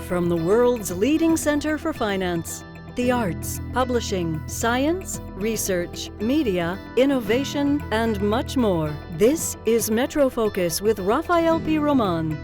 from the world's leading center for finance, the arts, publishing, science, research, media, innovation, and much more. This is MetroFocus with Rafael Pi Roman.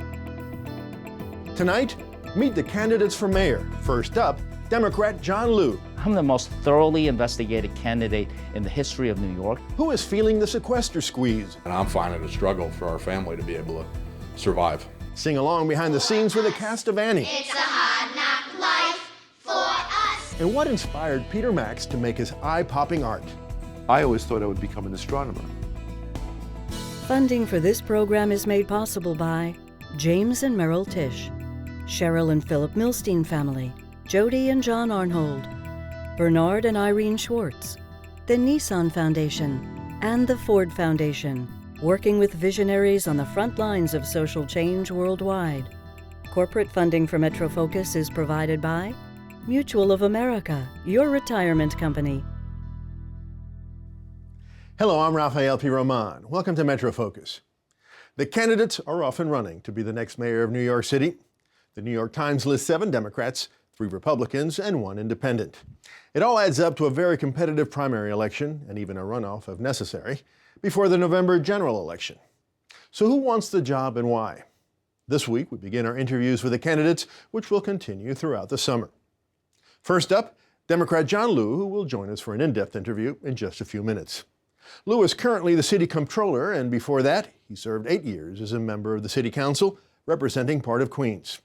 Tonight, meet the candidates for mayor. First up, Democrat John Liu. I'm the most thoroughly investigated candidate in the history of New York. Who is feeling the sequester squeeze? And I'm finding it a struggle for our family to be able to survive. Sing along behind the scenes with the cast of Annie. It's a hard knock life for us. And what inspired Peter Max to make his eye-popping art? I always thought I would become an astronomer. Funding for this program is made possible by James and Merrill Tisch, Cheryl and Philip Milstein family, Jody and John Arnhold, Bernard and Irene Schwartz, the Nissan Foundation, and the Ford Foundation, working with visionaries on the front lines of social change worldwide. Corporate funding for MetroFocus is provided by Mutual of America, your retirement company. Hello, I'm Rafael Pi Roman. Welcome to MetroFocus. The candidates are off and running to be the next mayor of New York City. The New York Times lists 7 Democrats, 3 Republicans, and 1 independent. It all adds up to a very competitive primary election, and even a runoff if necessary, before the November general election. So who wants the job and why? This week, we begin our interviews with the candidates, which will continue throughout the summer. First up, Democrat John Liu, who will join us for an in-depth interview in just a few minutes. Liu is currently the city comptroller, and before that, he served 8 years as a member of the city council, representing part of Queens.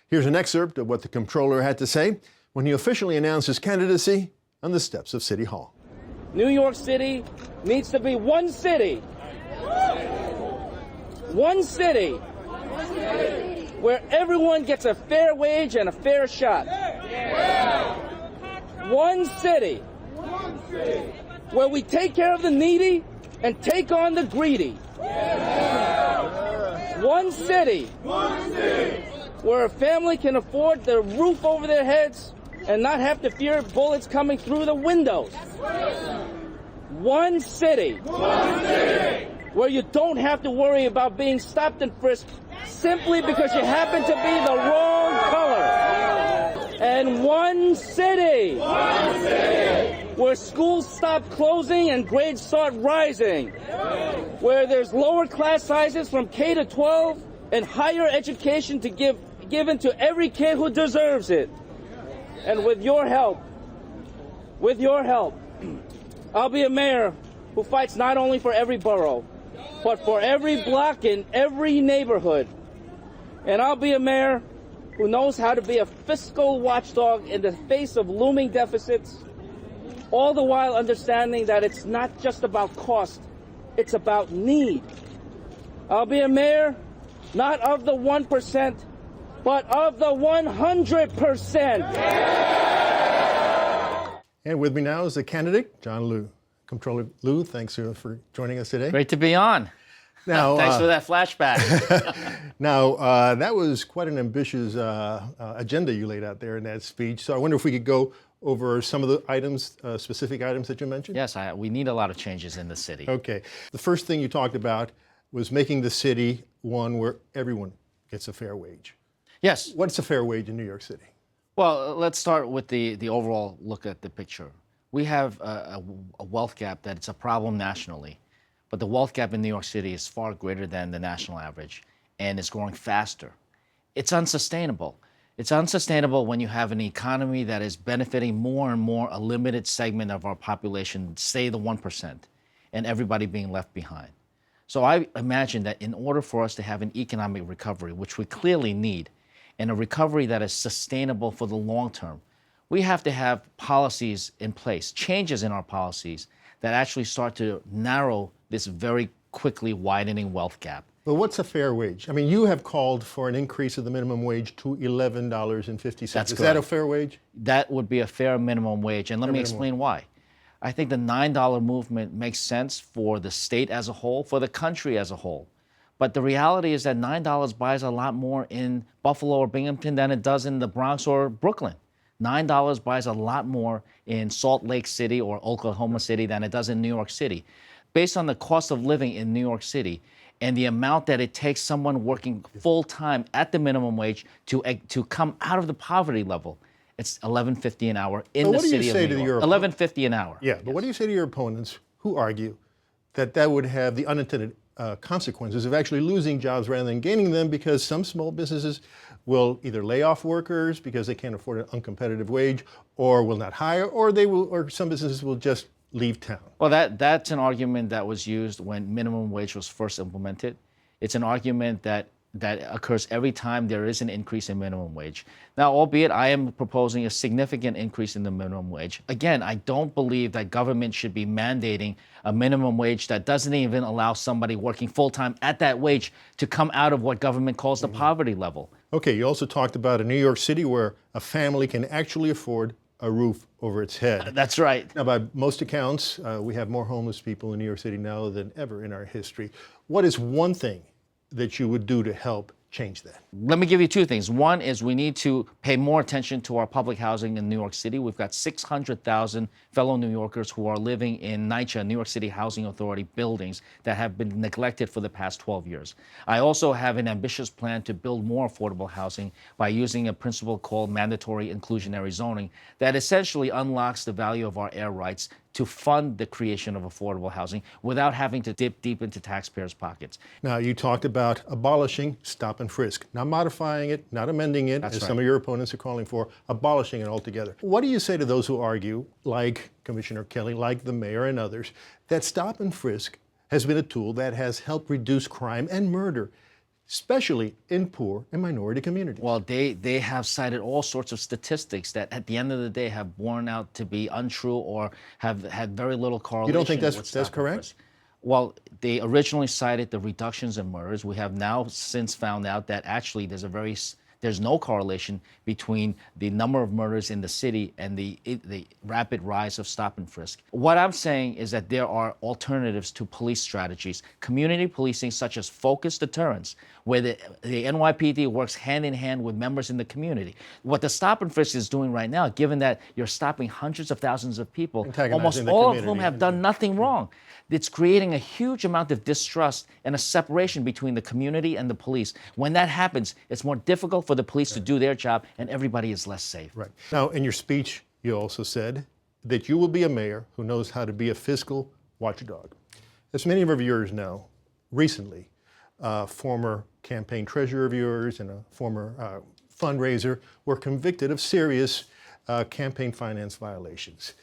Here's an excerpt of what the comptroller had to say when he officially announced his candidacy on the steps of City Hall. New York City needs to be one city. One city where everyone gets a fair wage and a fair shot. One city where we take care of the needy and take on the greedy. One city where a family can afford the roof over their heads and not have to fear bullets coming through the windows. One city where you don't have to worry about being stopped and frisked simply because you happen to be the wrong color. And one city where schools stop closing and grades start rising, where there's lower class sizes from K to 12 and higher education to given to every kid who deserves it. And with your help, I'll be a mayor who fights not only for every borough, but for every block in every neighborhood. And I'll be a mayor who knows how to be a fiscal watchdog in the face of looming deficits, all the while understanding that it's not just about cost, it's about need. I'll be a mayor not of the 1%, but of the 100%. And with me now is the candidate, John Liu. Comptroller Liu, thanks for joining us today. Great to be on. Now, Thanks for that flashback. Now, that was quite an ambitious agenda you laid out there in that speech. So I wonder if we could go over some of the items, specific items that you mentioned? Yes, we need a lot of changes in the city. Okay. The first thing you talked about was making the city one where everyone gets a fair wage. Yes. What's a fair wage in New York City? Well, let's start with the overall look at the picture. We have a wealth gap that it's a problem nationally, but the wealth gap in New York City is far greater than the national average, and it's growing faster. It's unsustainable. It's unsustainable when you have an economy that is benefiting more and more a limited segment of our population, say the 1%, and everybody being left behind. So I imagine that in order for us to have an economic recovery, which we clearly need, and a recovery that is sustainable for the long term, we have to have policies in place, changes in our policies that actually start to narrow this very quickly widening wealth gap. Well, what's a fair wage? I mean, you have called for an increase of the minimum wage to $11.50. That's Is correct. that a fair wage? That would be a fair minimum wage, and let me explain why. I think the $9 movement makes sense for the state as a whole, for the country as a whole. But the reality is that $9 buys a lot more in Buffalo or Binghamton than it does in the Bronx or Brooklyn. $9 buys a lot more in Salt Lake City or Oklahoma City than it does in New York City. Based on the cost of living in New York City, and the amount that it takes someone working full-time at the minimum wage to come out of the poverty level, it's $11.50 an hour in the city of New York. $11.50 an hour. Yeah, but what do you say to your opponents who argue that that would have the unintended consequences of actually losing jobs rather than gaining them, because some small businesses will either lay off workers because they can't afford an uncompetitive wage, or will not hire, or some businesses will just leave town? Well, that's an argument that was used when minimum wage was first implemented. It's an argument that occurs every time there is an increase in minimum wage. Now, albeit I am proposing a significant increase in the minimum wage. Again, I don't believe that government should be mandating a minimum wage that doesn't even allow somebody working full-time at that wage to come out of what government calls the poverty level. Okay, you also talked about a New York City where a family can actually afford a roof over its head. That's right. Now, by most accounts, we have more homeless people in New York City now than ever in our history. What is one thing that you would do to help change that? Let me give you two things. One is we need to pay more attention to our public housing in New York City. We've got 600,000 fellow New Yorkers who are living in NYCHA, New York City Housing Authority buildings that have been neglected for the past 12 years. I also have an ambitious plan to build more affordable housing by using a principle called mandatory inclusionary zoning that essentially unlocks the value of our air rights to fund the creation of affordable housing without having to dip deep into taxpayers' pockets. Now, you talked about abolishing stop and frisk, not modifying it, not amending it, as some of your opponents are calling for, abolishing it altogether. What do you say to those who argue, like Commissioner Kelly, like the mayor and others, that stop and frisk has been a tool that has helped reduce crime and murder, especially in poor and minority communities? Well, they have cited all sorts of statistics that at the end of the day have borne out to be untrue or have had very little correlation. You don't think with that's stop and correct? frisk. Well, they originally cited the reductions in murders. We have now since found out that actually there's no correlation between the number of murders in the city and the rapid rise of stop and frisk. What I'm saying is that there are alternatives to police strategies, community policing such as focused deterrence, where the NYPD works hand in hand with members in the community. What the stop and frisk is doing right now, given that you're stopping hundreds of thousands of people, almost all of whom have done nothing wrong, it's creating a huge amount of distrust and a separation between the community and the police. When that happens, it's more difficult for the police to do their job, and everybody is less safe. Right. Now, in your speech, you also said that you will be a mayor who knows how to be a fiscal watchdog. As many of our viewers know, recently, a former campaign treasurer of yours and a former fundraiser were convicted of serious campaign finance violations.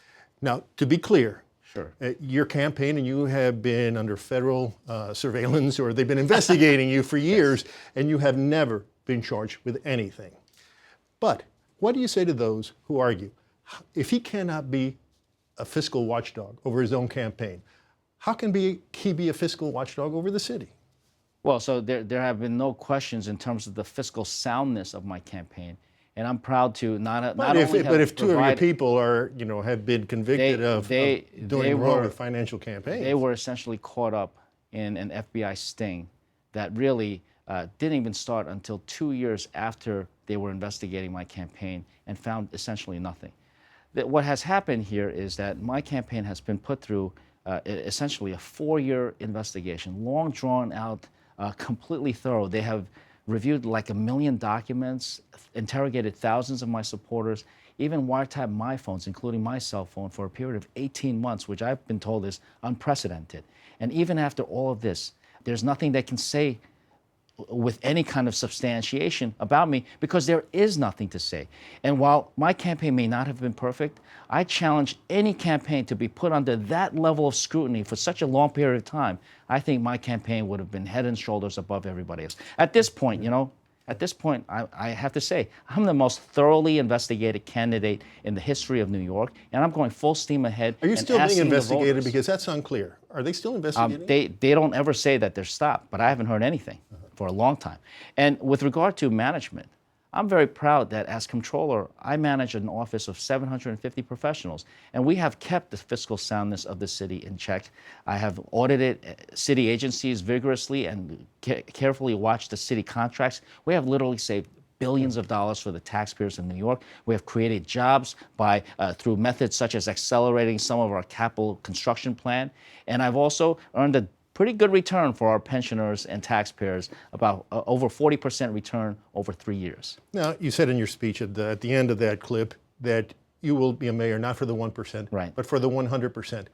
Now, to be clear, Sure. Your campaign and you have been under federal surveillance, or they've been investigating you for years, and you have never been charged with anything. But what do you say to those who argue, if he cannot be a fiscal watchdog over his own campaign, how can he be a fiscal watchdog over the city? Well, so there have been no questions in terms of the fiscal soundness of my campaign. And I'm proud to not only have But if two of your people are, have been convicted of doing wrong with financial campaigns. They were essentially caught up in an FBI sting that really didn't even start until 2 years after they were investigating my campaign and found essentially nothing. What has happened here is that my campaign has been put through essentially a 4-year investigation, long drawn out, completely thorough. They have reviewed like 1 million documents, interrogated thousands of my supporters, even wiretapped my phones, including my cell phone, for a period of 18 months, which I've been told is unprecedented. And even after all of this, there's nothing they can say with any kind of substantiation about me, because there is nothing to say. And while my campaign may not have been perfect, I challenge any campaign to be put under that level of scrutiny for such a long period of time. I think my campaign would have been head and shoulders above everybody else. At this point, I have to say, I'm the most thoroughly investigated candidate in the history of New York, and I'm going full steam ahead. Are you still being investigated? Because that's unclear. Are they still investigating? They don't ever say that they're stopped, but I haven't heard anything for a long time. And with regard to management, I'm very proud that as comptroller, I manage an office of 750 professionals, and we have kept the fiscal soundness of the city in check. I have audited city agencies vigorously and carefully watched the city contracts. We have literally saved billions of dollars for the taxpayers in New York. We have created jobs through methods such as accelerating some of our capital construction plan. And I've also earned a pretty good return for our pensioners and taxpayers, about over 40% return over 3 years. Now, you said in your speech at the end of that clip that you will be a mayor not for the 1%, Right. but for the 100%.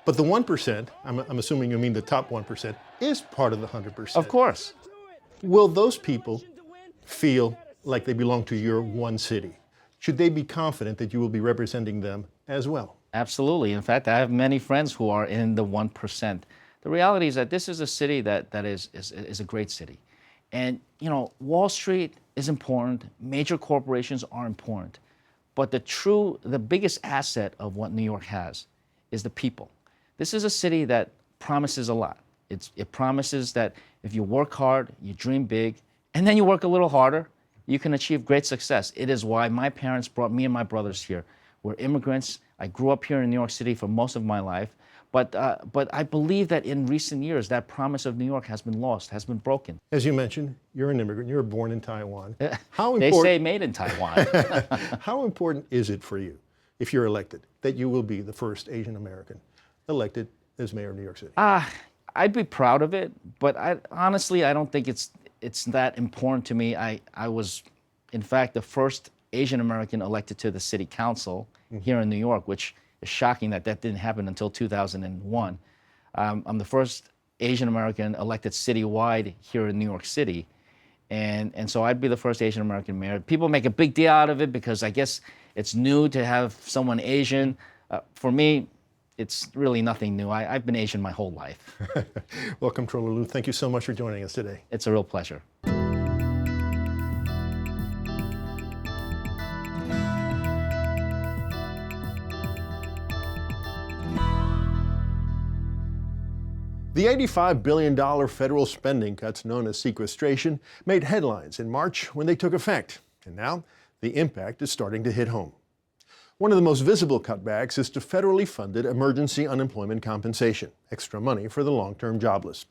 But the 1%, I'm assuming you mean the top 1%, is part of the 100%. Of course. Will those people feel like they belong to your one city? Should they be confident that you will be representing them as well? Absolutely. In fact, I have many friends who are in the 1%. The reality is that this is a city that is a great city. And, you know, Wall Street is important. Major corporations are important. But the biggest asset of what New York has is the people. This is a city that promises a lot. It promises that if you work hard, you dream big, and then you work a little harder, you can achieve great success. It is why my parents brought me and my brothers here. We're immigrants. I grew up here in New York City for most of my life. But I believe that in recent years, that promise of New York has been lost, has been broken. As you mentioned, you're an immigrant. You were born in Taiwan. They say made in Taiwan. How important is it for you, if you're elected, that you will be the first Asian American elected as mayor of New York City? I'd be proud of it, but honestly, I don't think it's that important to me. I was, in fact, the first Asian American elected to the city council here in New York, which is shocking that didn't happen until 2001. I'm the first Asian American elected citywide here in New York City. And so I'd be the first Asian American mayor. People make a big deal out of it because I guess it's new to have someone Asian. For me, it's really nothing new. I've been Asian my whole life. Well, Comptroller Liu, thank you so much for joining us today. It's a real pleasure. The $85 billion federal spending cuts known as sequestration made headlines in March when they took effect. And now the impact is starting to hit home. One of the most visible cutbacks is to federally funded emergency unemployment compensation, extra money for the long-term jobless.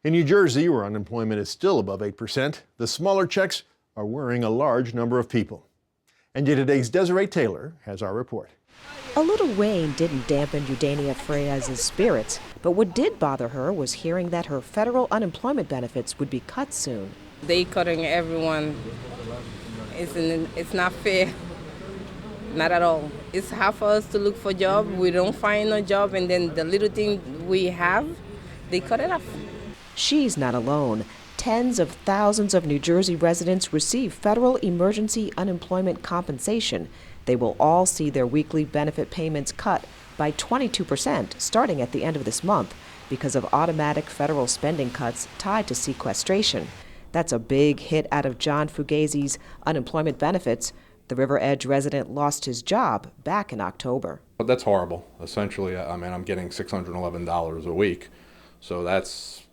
In New Jersey, where unemployment is still above 8%, the smaller checks are worrying a large number of people. And yet today's Desiree Taylor has our report. A little rain didn't dampen Eudania Freyas's spirits, but what did bother her was hearing that her federal unemployment benefits would be cut soon. They cutting everyone. It's not fair. Not at all. It's hard for us to look for a job. We don't find a job, and then the little thing we have, they cut it off. She's not alone. Tens of thousands of New Jersey residents receive federal emergency unemployment compensation. They will all see their weekly benefit payments cut by 22% starting at the end of this month because of automatic federal spending cuts tied to sequestration. That's a big hit out of John Fugazi's unemployment benefits. The River Edge resident lost his job back in October. But that's horrible. Essentially, I mean, I'm getting $611 a week, so that's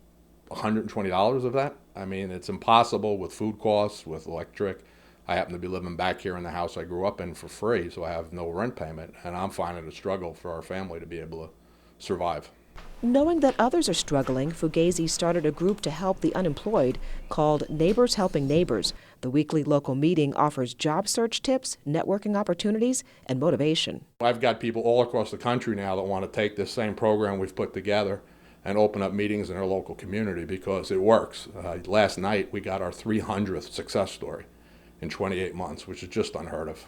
$120 of that. I mean, it's impossible with food costs, with electric. I happen to be living back here in the house I grew up in for free, so I have no rent payment, and I'm finding it a struggle for our family to be able to survive. Knowing that others are struggling, Fugazi started a group to help the unemployed called Neighbors Helping Neighbors. The weekly local meeting offers job search tips, networking opportunities, and motivation. I've got people all across the country now that want to take this same program we've put together and open up meetings in our local community because it works. Last night we got our 300th success story in 28 months, which is just unheard of.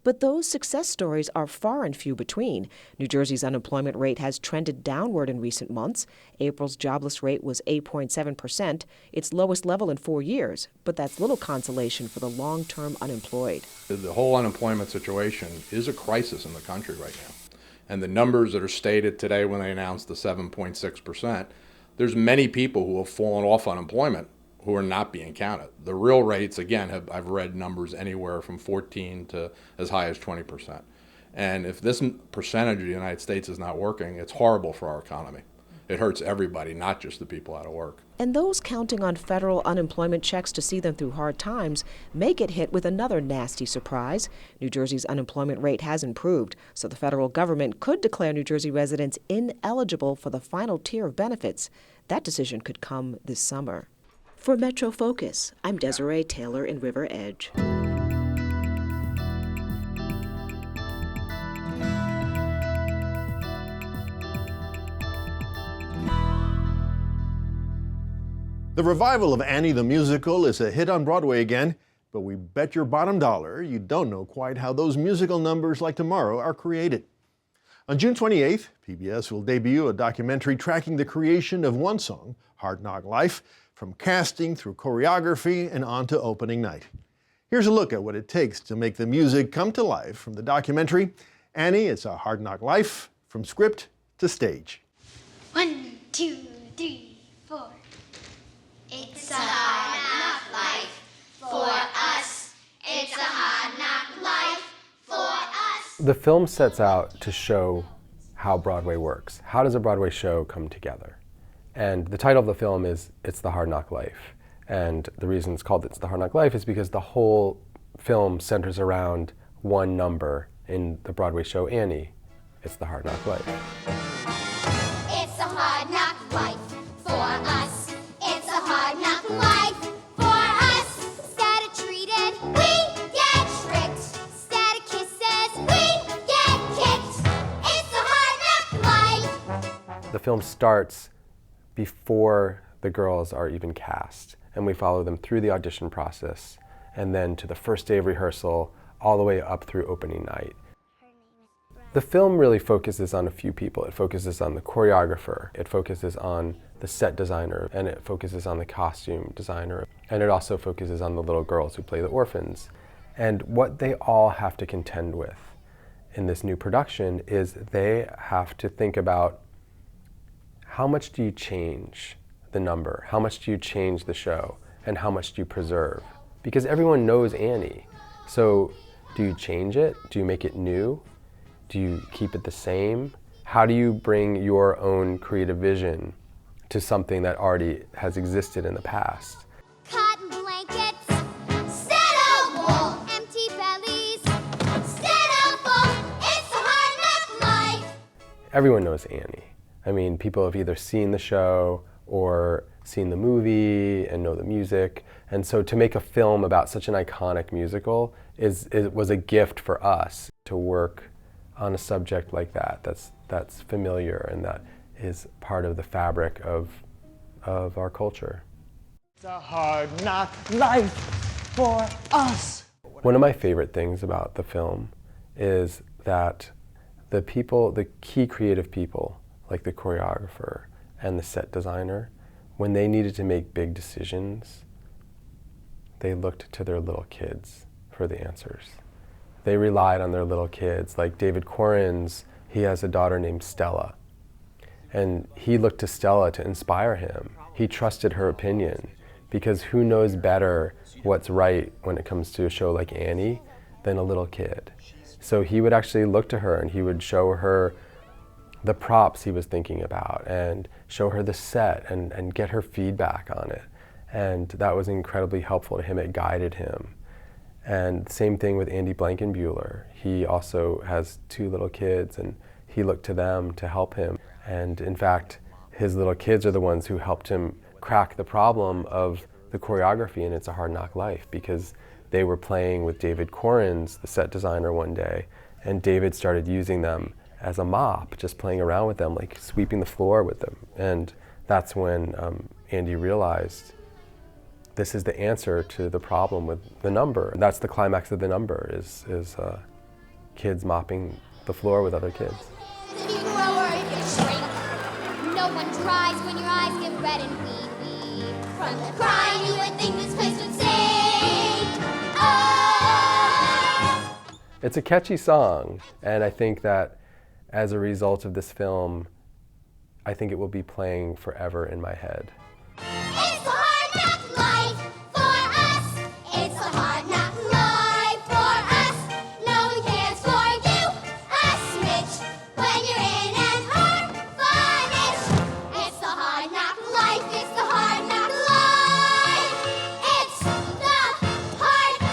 But those success stories are far and few between. New Jersey's unemployment rate has trended downward in recent months. April's jobless rate was 8.7%, its lowest level in 4 years. But that's little consolation for the long-term unemployed. The whole unemployment situation is a crisis in the country right now. And the numbers that are stated today when they announced the 7.6%, there's many people who have fallen off unemployment who are not being counted. The real rates, again, I've read numbers anywhere from 14 to as high as 20%. And if this percentage of the United States is not working, it's horrible for our economy. It hurts everybody, not just the people out of work. And those counting on federal unemployment checks to see them through hard times may get hit with another nasty surprise. New Jersey's unemployment rate has improved, so the federal government could declare New Jersey residents ineligible for the final tier of benefits. That decision could come this summer. For MetroFocus, I'm Desiree Taylor in River Edge. The revival of Annie the Musical is a hit on Broadway again, but we bet your bottom dollar you don't know quite how those musical numbers like Tomorrow are created. On June 28th, PBS will debut a documentary tracking the creation of one song, Hard Knock Life, from casting through choreography and on to opening night. Here's a look at what it takes to make the music come to life from the documentary, Annie, It's a Hard Knock Life, from script to stage. 1, 2, 3, 4. It's a hard knock life for us. It's a hard knock life for us. The film sets out to show how Broadway works. How does a Broadway show come together? And the title of the film is It's the Hard Knock Life. And the reason it's called It's the Hard Knock Life is because the whole film centers around one number in the Broadway show Annie. It's the Hard Knock Life. It's a hard knock life for us. It's a hard knock life for us. Instead of treated, we get tricked. Instead of kisses, we get kicked. It's a hard knock life. The film starts before the girls are even cast, and we follow them through the audition process and then to the first day of rehearsal all the way up through opening night. The film really focuses on a few people. It focuses on the choreographer, it focuses on the set designer, and it focuses on the costume designer, and it also focuses on the little girls who play the orphans. And what they all have to contend with in this new production is they have to think about how much do you change the number, how much do you change the show, and how much do you preserve? Because everyone knows Annie. So do you change it? Do you make it new? Do you keep it the same? How do you bring your own creative vision to something that already has existed in the past? Cotton blankets, instead of wool. Empty bellies, instead of full. It's a hard knock life. Everyone knows Annie. I mean, people have either seen the show or seen the movie and know the music. And so to make a film about such an iconic musical was a gift for us to work on a subject like that, that's familiar and that is part of the fabric of our culture. It's a hard knock life for us. One of my favorite things about the film is that the people, the key creative people, like the choreographer and the set designer, when they needed to make big decisions, they looked to their little kids for the answers. They relied on their little kids. Like David Corins, he has a daughter named Stella. And he looked to Stella to inspire him. He trusted her opinion because who knows better what's right when it comes to a show like Annie than a little kid. So he would actually look to her and he would show her the props he was thinking about and show her the set and get her feedback on it. And that was incredibly helpful to him. It guided him. And same thing with Andy Blankenbuehler. He also has 2 little kids and he looked to them to help him. And in fact, his little kids are the ones who helped him crack the problem of the choreography in It's a Hard Knock Life, because they were playing with David Corins, the set designer, one day, and David started using them as a mop, just playing around with them, like sweeping the floor with them. And that's when Andy realized this is the answer to the problem with the number. That's the climax of the number, is kids mopping the floor with other kids. If you grow or if you shrink, no one cries when your eyes get red and weepy. From the crying, you would think this place would sing. Oh! It's a catchy song, and I think that as a result of this film, I think it will be playing forever in my head. It's a hard knock life for us. It's a hard knock life for us. No one cares for you a smidge when you're in an orphanage. It's the hard knock life. It's the hard knock life. It's the hard knock life.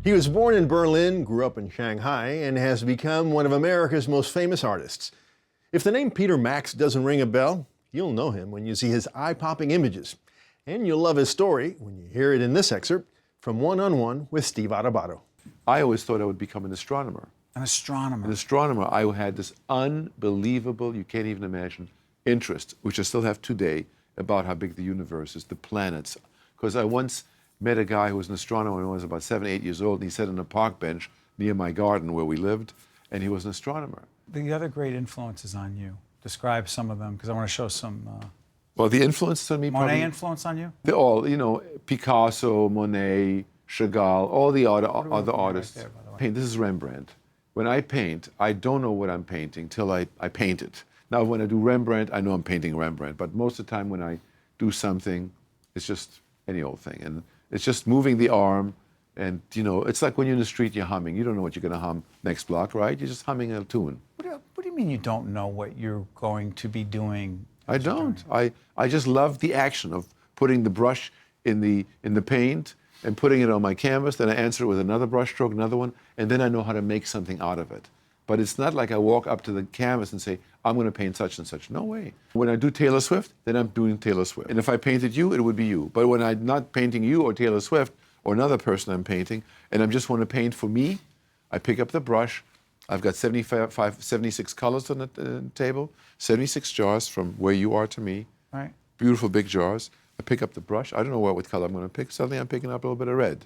He was born in Berlin, grew up in Shanghai, and has become one of America's most famous artists. If the name Peter Max doesn't ring a bell, you'll know him when you see his eye-popping images. And you'll love his story when you hear it in this excerpt from One-on-One with Steve Adubato. I always thought I would become an astronomer. An astronomer. An astronomer, I had this unbelievable, you can't even imagine, interest, which I still have today, about how big the universe is, the planets. Because I once met a guy who was an astronomer when I was about 7, 8 years old, and he sat on a park bench near my garden where we lived, and he was an astronomer. The other great influences on you, describe some of them, because I want to show some. Well, the influences on me Monet probably, influence on you? they're all, you know, Picasso, Monet, Chagall, all the other artists. Right there, by the way? Paint. This is Rembrandt. When I paint, I don't know what I'm painting till I paint it. Now, when I do Rembrandt, I know I'm painting Rembrandt, but most of the time when I do something, it's just any old thing. And it's just moving the arm, and, you know, it's like when you're in the street, you're humming. You don't know what you're going to hum next block, right? You're just humming a tune. What do you mean you don't know what you're going to be doing? I don't. I just love the action of putting the brush in the paint and putting it on my canvas. Then I answer it with another brush stroke, another one, and then I know how to make something out of it. But it's not like I walk up to the canvas and say, I'm going to paint such and such. No way. When I do Taylor Swift, then I'm doing Taylor Swift. And if I painted you, it would be you. But when I'm not painting you or Taylor Swift or another person I'm painting, and I just want to paint for me, I pick up the brush. I've got 76 colors on the table, 76 jars from where you are to me. Right. Beautiful big jars. I pick up the brush. I don't know what color I'm going to pick. Suddenly I'm picking up a little bit of red.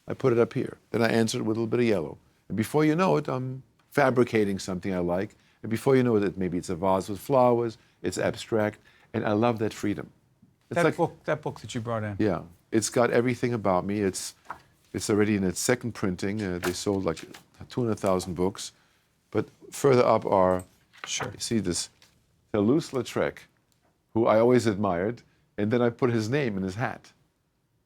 I put it up here. Then I answer it with a little bit of yellow. And before you know it, I'm fabricating something I like. And before you know it, maybe it's a vase with flowers, it's abstract. And I love that freedom. It's That book that you brought in. Yeah. It's got everything about me. It's already in its second printing. They sold like 200,000 books. But further up are, you see this, Toulouse-Lautrec, who I always admired, and then I put his name in his hat.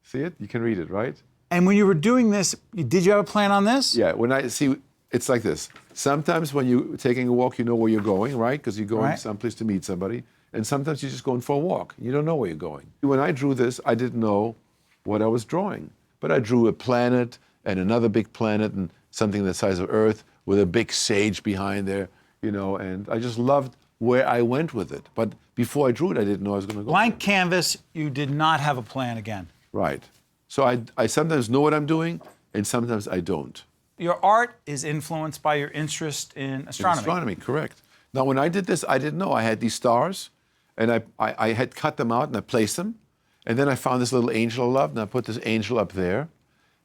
See it? You can read it, right? And when you were doing this, did you have a plan on this? Yeah, when I see, it's like this. Sometimes when you're taking a walk, you know where you're going, right? Because you're going someplace to meet somebody. And sometimes you're just going for a walk. You don't know where you're going. When I drew this, I didn't know what I was drawing. But I drew a planet and another big planet and something the size of Earth with a big sage behind there, you know, and I just loved where I went with it. But before I drew it, I didn't know I was going to go. Blank canvas, you did not have a plan again. Right. So I sometimes know what I'm doing, and sometimes I don't. Your art is influenced by your interest in astronomy. In astronomy, correct. Now, when I did this, I didn't know. I had these stars, and I had cut them out, and I placed them. And then I found this little angel of love, and I put this angel up there.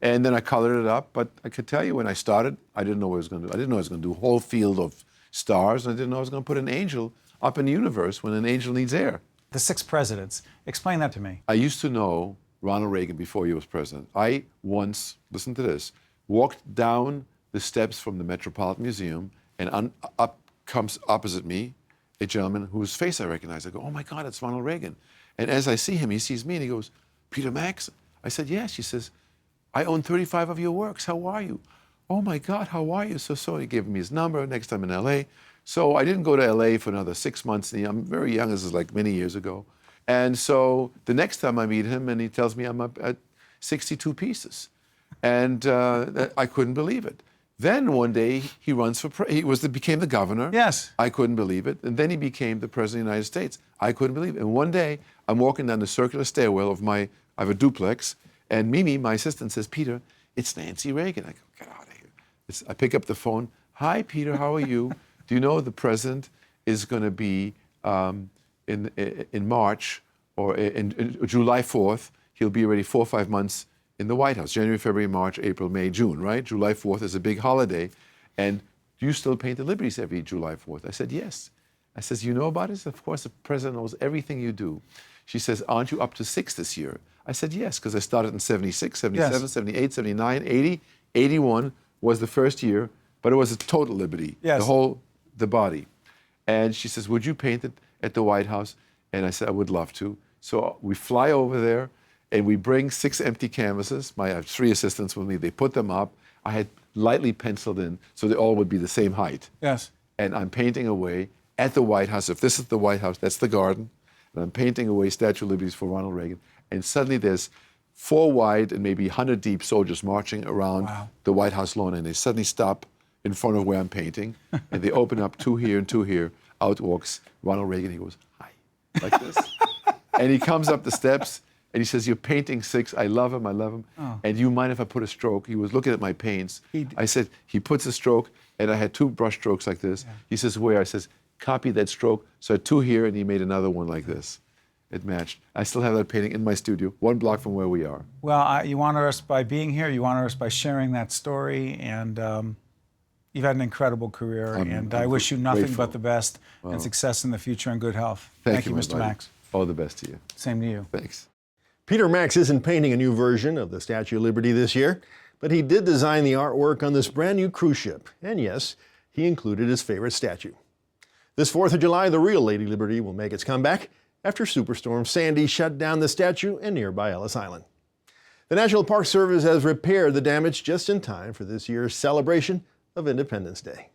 And then I colored it up, but I could tell you when I started, I didn't know what I was going to do. I didn't know I was going to do a whole field of stars, and I didn't know I was going to put an angel up in the universe when an angel needs air. The 6 presidents. Explain that to me. I used to know Ronald Reagan before he was president. I once, listen to this, walked down the steps from the Metropolitan Museum, and up comes opposite me a gentleman whose face I recognize. I go, oh my God, it's Ronald Reagan. And as I see him, he sees me, and he goes, Peter Max? I said, yes. He says, I own 35 of your works. How are you? Oh my God, how are you? So he gave me his number next time in LA. So I didn't go to LA for another 6 months. I'm very young, this is like many years ago. And so the next time I meet him and he tells me I'm up at 62 pieces. And I couldn't believe it. Then one day he runs for, became the governor. Yes. I couldn't believe it. And then he became the president of the United States. I couldn't believe it. And one day I'm walking down the circular stairwell of I have a duplex. And Mimi, my assistant, says, Peter, it's Nancy Reagan. I go, get out of here. I pick up the phone. Hi, Peter, how are you? Do you know the president is going to be in March or in July 4th? He'll be already 4 or 5 months in the White House. January, February, March, April, May, June, right? July 4th is a big holiday. And do you still paint the Liberties every July 4th? I said, yes. I says, you know about this? Of course, the president knows everything you do. She says, aren't you up to 6 this year? I said, yes, because I started in 76, 77, 78, 79, 80, 81 was the first year, but it was a total liberty, the body. And she says, would you paint it at the White House? And I said, I would love to. So we fly over there, and we bring 6 empty canvases. I have 3 assistants with me. They put them up. I had lightly penciled in, so they all would be the same height. Yes. And I'm painting away at the White House. If this is the White House, that's the garden. And I'm painting away Statue of Liberty for Ronald Reagan. And suddenly there's 4 wide and maybe 100 deep soldiers marching around the White House lawn. And they suddenly stop in front of where I'm painting. And they open up 2 here and 2 here. Out walks Ronald Reagan. He goes, hi, like this. And he comes up the steps and he says, you're painting 6. I love him. I love him. Oh. And do you mind if I put a stroke? He was looking at my paints. I said, he puts a stroke, and I had 2 brush strokes like this. Yeah. He says, where? I says, copy that stroke. So I had 2 here, and he made another one like this. It matched. I still have that painting in my studio, 1 block from where we are. Well, you honor us by being here. You honor us by sharing that story. And you've had an incredible career. And I wish you nothing grateful. but the best and success in the future and good health. Thank you, Mr. buddy. Max. All the best to you. Same to you. Thanks. Peter Max isn't painting a new version of the Statue of Liberty this year, but he did design the artwork on this brand new cruise ship. And yes, he included his favorite statue. This 4th of July, the real Lady Liberty will make its comeback after Superstorm Sandy shut down the statue in nearby Ellis Island. The National Park Service has repaired the damage just in time for this year's celebration of Independence Day.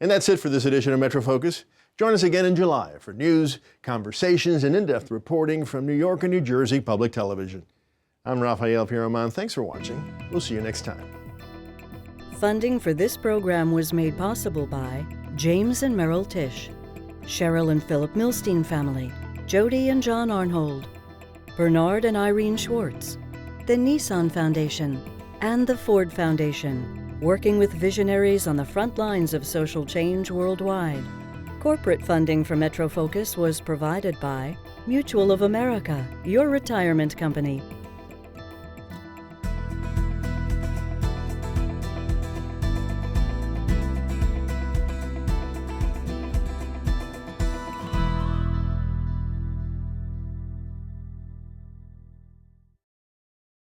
And that's it for this edition of MetroFocus. Join us again in July for news, conversations, and in-depth reporting from New York and New Jersey Public Television. I'm Rafael Pi Roman. Thanks for watching. We'll see you next time. Funding for this program was made possible by James and Merrill Tisch, Cheryl and Philip Milstein family, Jody and John Arnhold, Bernard and Irene Schwartz, the Nissan Foundation, and the Ford Foundation, working with visionaries on the front lines of social change worldwide. Corporate funding for MetroFocus was provided by Mutual of America, your retirement company,